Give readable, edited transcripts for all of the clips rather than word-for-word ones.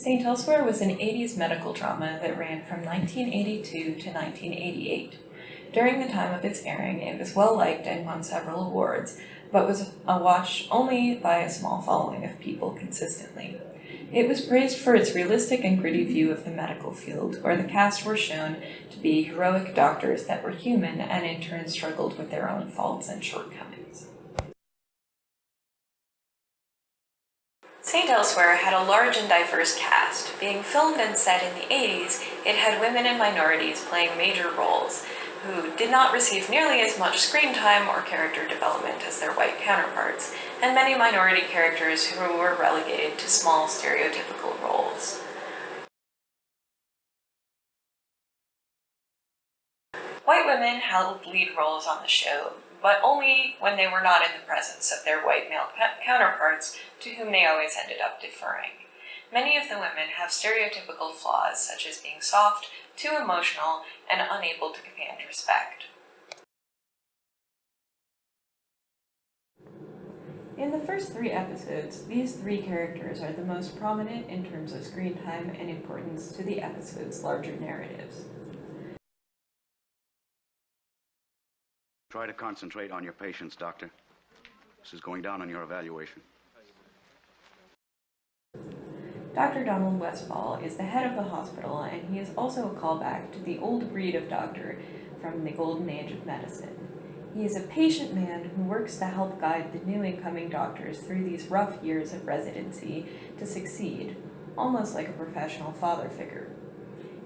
St. Elsewhere was an 80s medical drama that ran from 1982 to 1988. During the time of its airing, it was well liked and won several awards, but was watched only by a small following of people consistently. It was praised for its realistic and gritty view of the medical field, where the cast were shown to be heroic doctors that were human and in turn struggled with their own faults and shortcomings. St. Elsewhere had a large and diverse cast. Being filmed and set in the 80s, it had women and minorities playing major roles, who did not receive nearly as much screen time or character development as their white counterparts, and many minority characters who were relegated to small stereotypical roles. White women held lead roles on the show, but only when they were not in the presence of their white male counterparts, to whom they always ended up deferring. Many of the women have stereotypical flaws, such as being soft, too emotional, and unable to command respect. In the first 3 episodes, these 3 characters are the most prominent in terms of screen time and importance to the episode's larger narratives. Try to concentrate on your patients, Doctor. This is going down on your evaluation. Dr. Donald Westfall is the head of the hospital, and he is also a callback to the old breed of doctor from the golden age of medicine. He is a patient man who works to help guide the new incoming doctors through these rough years of residency to succeed, almost like a professional father figure.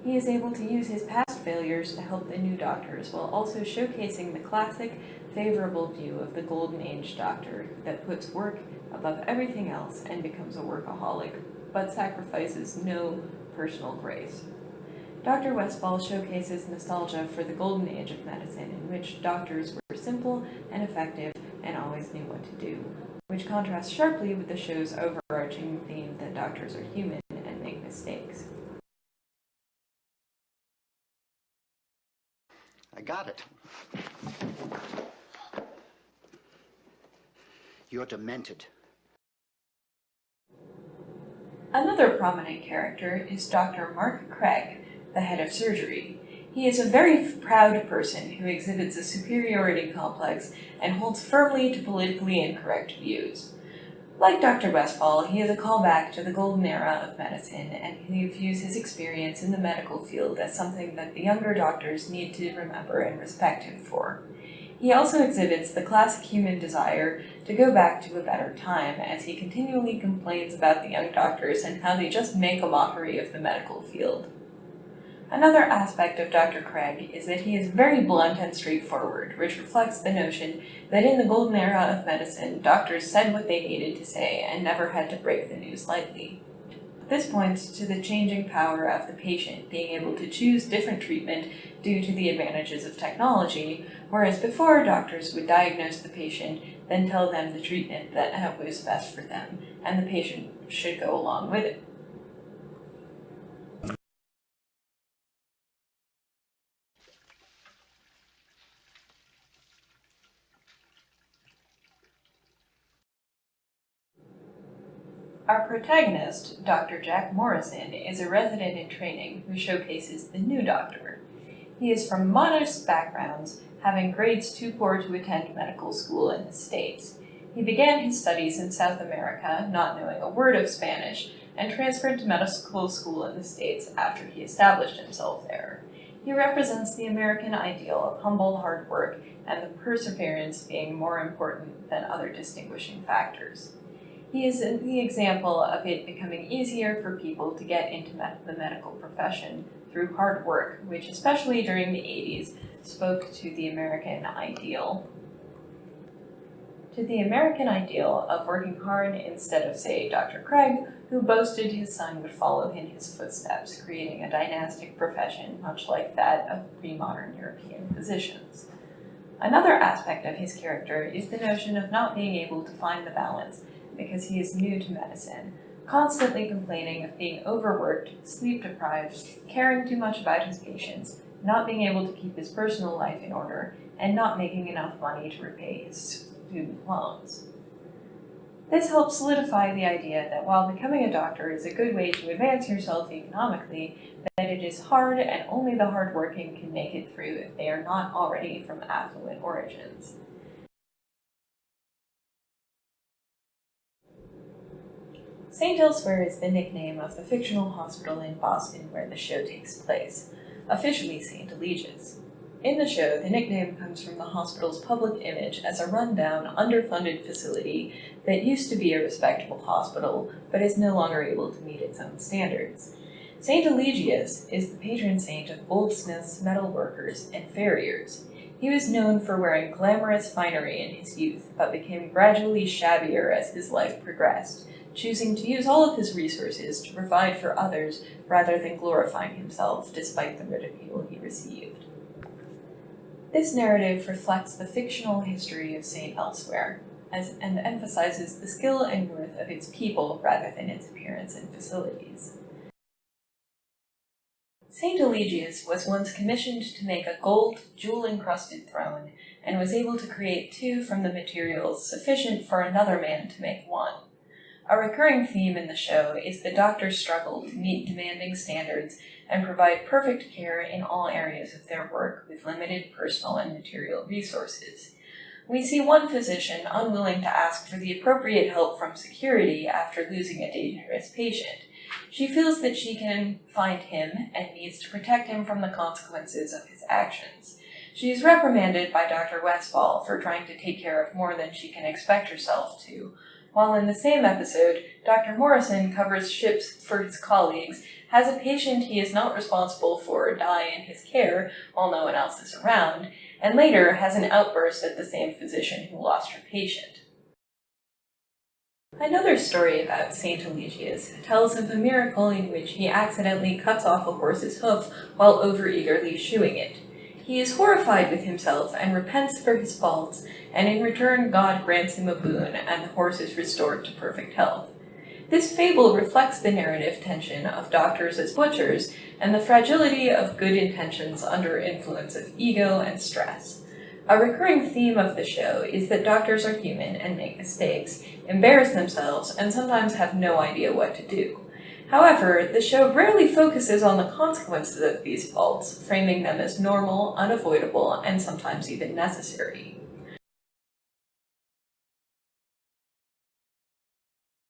He is able to use his past failures to help the new doctors while also showcasing the classic, favorable view of the golden age doctor that puts work above everything else and becomes a workaholic, but sacrifices no personal grace. Dr. Westfall showcases nostalgia for the golden age of medicine, in which doctors were simple and effective and always knew what to do, which contrasts sharply with the show's overarching theme that doctors are human and make mistakes. I got it. You're demented. Another prominent character is Dr. Mark Craig, the head of surgery. He is a very proud person who exhibits a superiority complex and holds firmly to politically incorrect views. Like Dr. Westfall, he is a callback to the golden era of medicine, and he views his experience in the medical field as something that the younger doctors need to remember and respect him for. He also exhibits the classic human desire to go back to a better time, as he continually complains about the young doctors and how they just make a mockery of the medical field. Another aspect of Dr. Craig is that he is very blunt and straightforward, which reflects the notion that in the golden era of medicine, doctors said what they needed to say and never had to break the news lightly. This points to the changing power of the patient being able to choose different treatment due to the advantages of technology, whereas before doctors would diagnose the patient, then tell them the treatment that was best for them, and the patient should go along with it. Our protagonist, Dr. Jack Morrison, is a resident in training who showcases the new doctor. He is from modest backgrounds, having grades too poor to attend medical school in the States. He began his studies in South America, not knowing a word of Spanish, and transferred to medical school in the States after he established himself there. He represents the American ideal of humble hard work and the perseverance being more important than other distinguishing factors. He is the example of it becoming easier for people to get into the medical profession through hard work, which especially during the 80s spoke to the American ideal. To the American ideal of working hard instead of, say, Dr. Craig, who boasted his son would follow in his footsteps, creating a dynastic profession much like that of pre-modern European physicians. Another aspect of his character is the notion of not being able to find the balance because he is new to medicine, constantly complaining of being overworked, sleep-deprived, caring too much about his patients, not being able to keep his personal life in order, and not making enough money to repay his student loans. This helps solidify the idea that while becoming a doctor is a good way to advance yourself economically, that it is hard and only the hardworking can make it through if they are not already from affluent origins. St. Elsewhere is the nickname of the fictional hospital in Boston where the show takes place, officially St. Eligius. In the show, the nickname comes from the hospital's public image as a run-down, underfunded facility that used to be a respectable hospital, but is no longer able to meet its own standards. St. Eligius is the patron saint of goldsmiths, metal workers, and farriers. He was known for wearing glamorous finery in his youth, but became gradually shabbier as his life progressed, choosing to use all of his resources to provide for others rather than glorifying himself despite the ridicule he received. This narrative reflects the fictional history of St. Elsewhere, and emphasizes the skill and worth of its people rather than its appearance and facilities. St. Eligius was once commissioned to make a gold, jewel-encrusted throne, and was able to create 2 from the materials sufficient for another man to make 1. A recurring theme in the show is the doctor's struggle to meet demanding standards and provide perfect care in all areas of their work with limited personal and material resources. We see one physician unwilling to ask for the appropriate help from security after losing a dangerous patient. She feels that she can find him and needs to protect him from the consequences of his actions. She is reprimanded by Dr. Westfall for trying to take care of more than she can expect herself to, while in the same episode, Dr. Morrison covers shifts for his colleagues, has a patient he is not responsible for die in his care while no one else is around, and later has an outburst at the same physician who lost her patient. Another story about St. Eligius tells of a miracle in which he accidentally cuts off a horse's hoof while overeagerly shoeing it. He is horrified with himself and repents for his faults, and in return God grants him a boon, and the horse is restored to perfect health. This fable reflects the narrative tension of doctors as butchers, and the fragility of good intentions under influence of ego and stress. A recurring theme of the show is that doctors are human and make mistakes, embarrass themselves, and sometimes have no idea what to do. However, the show rarely focuses on the consequences of these faults, framing them as normal, unavoidable, and sometimes even necessary.